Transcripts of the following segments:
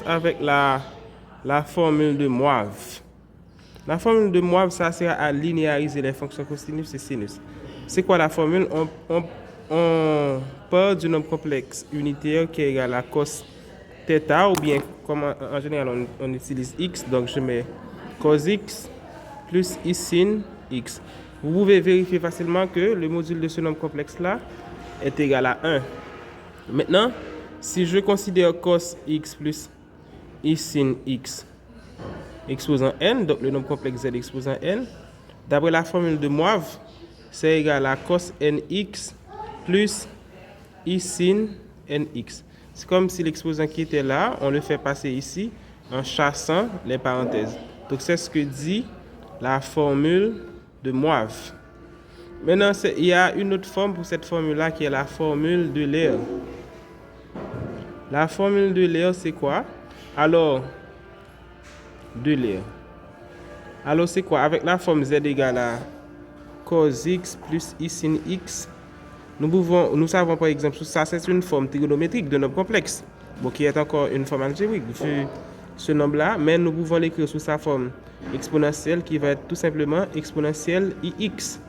avec la formule de Moivre. La formule de Moivre, ça sert à linéariser les fonctions cosinus et sinus. C'est quoi la formule? On part du nombre complexe unitaire qui est égal à cos θ, ou bien comme en général on utilise x, donc je mets cos x plus i sin x. Vous pouvez vérifier facilement que le module de ce nombre complexe là est égal à 1. Maintenant, si je considère cos x plus i sin x exposant n, donc le nombre complexe z exposant n, d'après la formule de Moivre, c'est égal à cos nx plus i sin nx. C'est comme si l'exposant qui était là, on le fait passer ici en chassant les parenthèses. Donc c'est ce que dit la formule de Moivre. Maintenant, il y a une autre forme pour cette formule-là qui est la formule de Leer. La formule de Leer, c'est quoi? Alors, de Leer. Alors, c'est quoi? Avec la forme z égale à cos x plus i sin x, nous savons par exemple, ça c'est une forme trigonométrique de nombre complexe, bon, qui est encore une forme algébrique vu ce nombre-là, mais nous pouvons l'écrire sous sa forme exponentielle qui va être tout simplement exponentielle ix.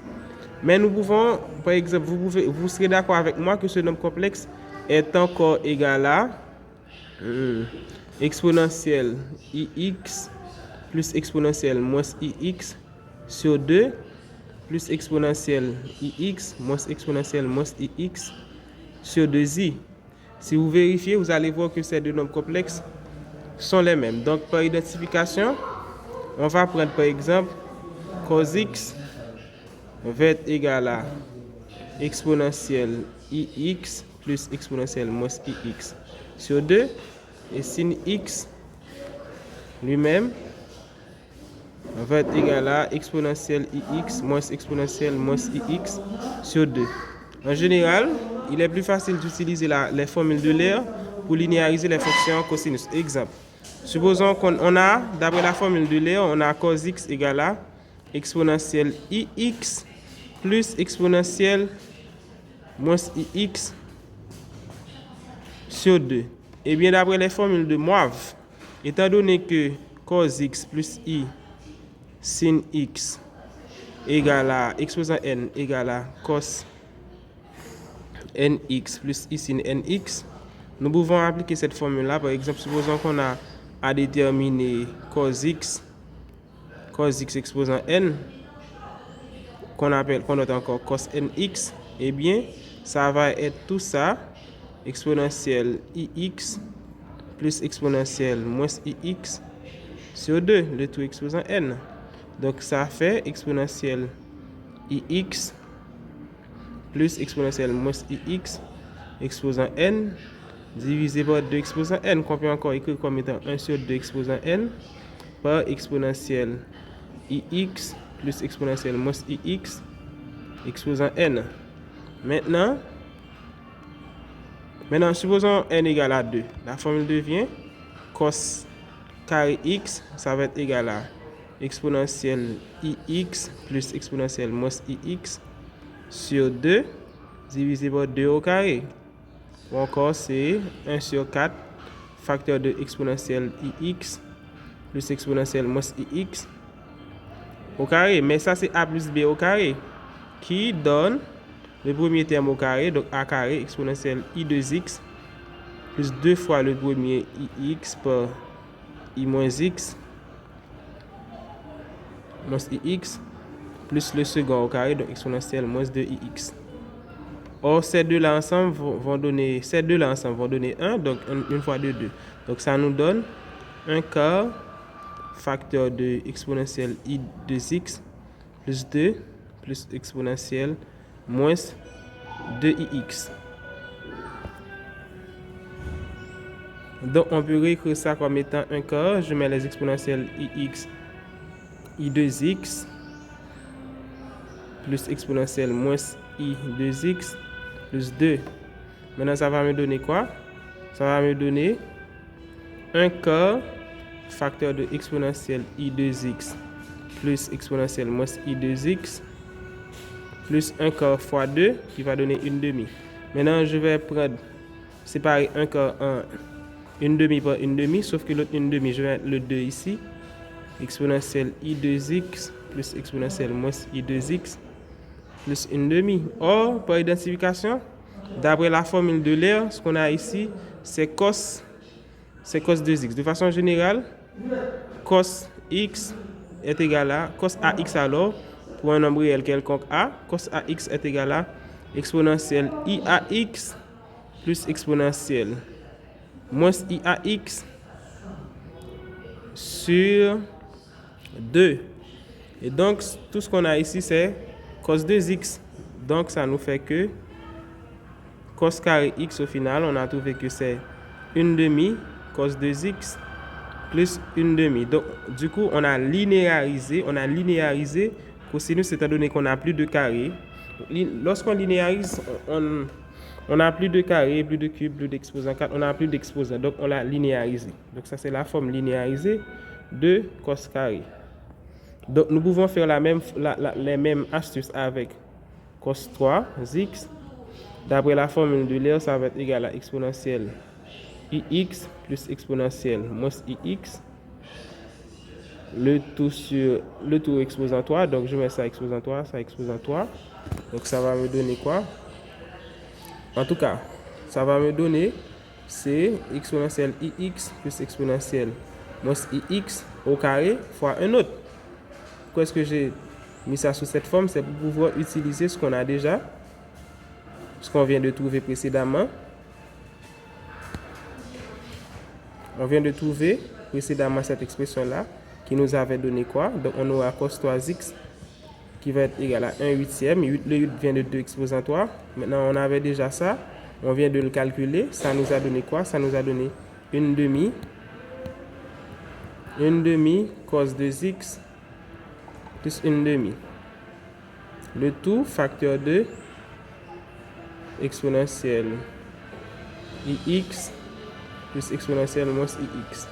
Mais nous pouvons, par exemple, vous serez d'accord avec moi que ce nombre complexe est encore égal à exponentielle ix plus exponentielle moins ix sur 2 plus exponentielle ix moins exponentielle moins ix sur 2i. Si vous vérifiez, vous allez voir que ces deux nombres complexes sont les mêmes. Donc, par identification, on va prendre par exemple cos x va être égal à exponentielle ix plus exponentielle moins ix sur 2 et sin x lui-même va être égal à exponentielle ix moins exponentielle moins ix sur 2. En général, il est plus facile d'utiliser les formules de Leer pour linéariser les fonctions cosinus. Exemple, supposons qu'on a, d'après la formule de Leer, on a cos x égale à exponentielle ix plus exponentielle moins ix sur 2. Et bien, d'après les formules de Moivre, étant donné que cos x plus i sin x égale à exposant n égale à cos nx plus i sin nx, nous pouvons appliquer cette formule-là. Par exemple, supposons qu'on a à déterminer cos x exposant n, qu'on note encore cos nx, et bien, ça va être tout ça, exponentielle ix plus exponentielle moins ix sur 2, le tout exposant n. Donc, ça fait exponentielle ix plus exponentielle moins ix exposant n divisé par 2 exposant n, qu'on peut encore écrire comme étant 1 sur 2 exposant n par exponentielle ix plus exponentielle moins ix exposant n. Maintenant, supposons n égale à 2. La formule devient cos carré x, ça va être égal à exponentielle ix plus exponentielle moins ix sur 2 divisé par 2 au carré. Ou encore, c'est 1 sur 4 facteur de exponentielle ix plus exponentielle moins ix au carré. Mais ça, c'est a plus b au carré qui donne le premier terme au carré, donc a carré exponentielle i 2x plus 2 fois le premier ix par i moins x moins ix plus le second au carré, donc exponentielle moins 2ix. Or, ces deux-là ensemble vont donner 1, donc 1 fois 2, 2. Donc, ça nous donne 1 quart facteur de exponentielle i 2x plus 2 plus exponentielle moins 2ix. Donc, on peut réécrire ça comme étant 1 quart. Je mets les exponentielles ix, i 2x plus exponentielle moins i 2x plus 2. Maintenant, ça va me donner quoi? Ça va me donner 1 quart facteur de exponentielle i 2x plus exponentielle moins i 2x plus 1 quart fois 2 qui va donner 1 demi. Maintenant, je vais séparer 1 quart en 1 demi par 1 demi, sauf que l'autre 1 demi, je vais mettre le 2 ici. Exponentielle I 2x plus exponentielle moins I 2x plus 1 demi. Or, par identification, d'après la formule de l'air, ce qu'on a ici, c'est cos 2x. De façon générale, cos x est égal à cos ax alors, pour un nombre réel quelconque a, cos ax est égal à exponentielle iax plus exponentielle moins iax sur 2. Et donc, tout ce qu'on a ici, c'est cos 2x. Donc, ça nous fait que cos carré x au final, on a trouvé que c'est 1 demi cos 2x plus 1 demi. Donc, du coup, on a linéarisé cosinus étant donné qu'on n'a plus de carré. Lorsqu'on linéarise, on n'a plus de carré, plus de cube, plus d'exposant 4, on n'a plus d'exposant. Donc, on l'a linéarisé. Donc, ça, c'est la forme linéarisée de cos carré. Donc, nous pouvons faire les mêmes astuces avec cos 3x. D'après la formule de l'air, ça va être égal à exponentielle ix plus exponentielle moins ix. Le tout exposant 3. Donc, je mets ça exposant 3, ça exposant 3. Donc, ça va me donner quoi? En tout cas, ça va me donner c'est exponentielle ix plus exponentielle moins ix au carré fois un autre. Pourquoi est-ce que j'ai mis ça sous cette forme? C'est pour pouvoir utiliser ce qu'on a déjà, ce qu'on vient de trouver précédemment. On vient de trouver précédemment cette expression-là qui nous avait donné quoi? Donc, on aura cos 3x qui va être égal à 1 huitième. Le 8 vient de 2 exposant 3. Maintenant, on avait déjà ça. On vient de le calculer. Ça nous a donné quoi? Ça nous a donné 1 demi cos 2x plus 1 demi. Le tout facteur de exponentielle ix plus exponentielle moins ix.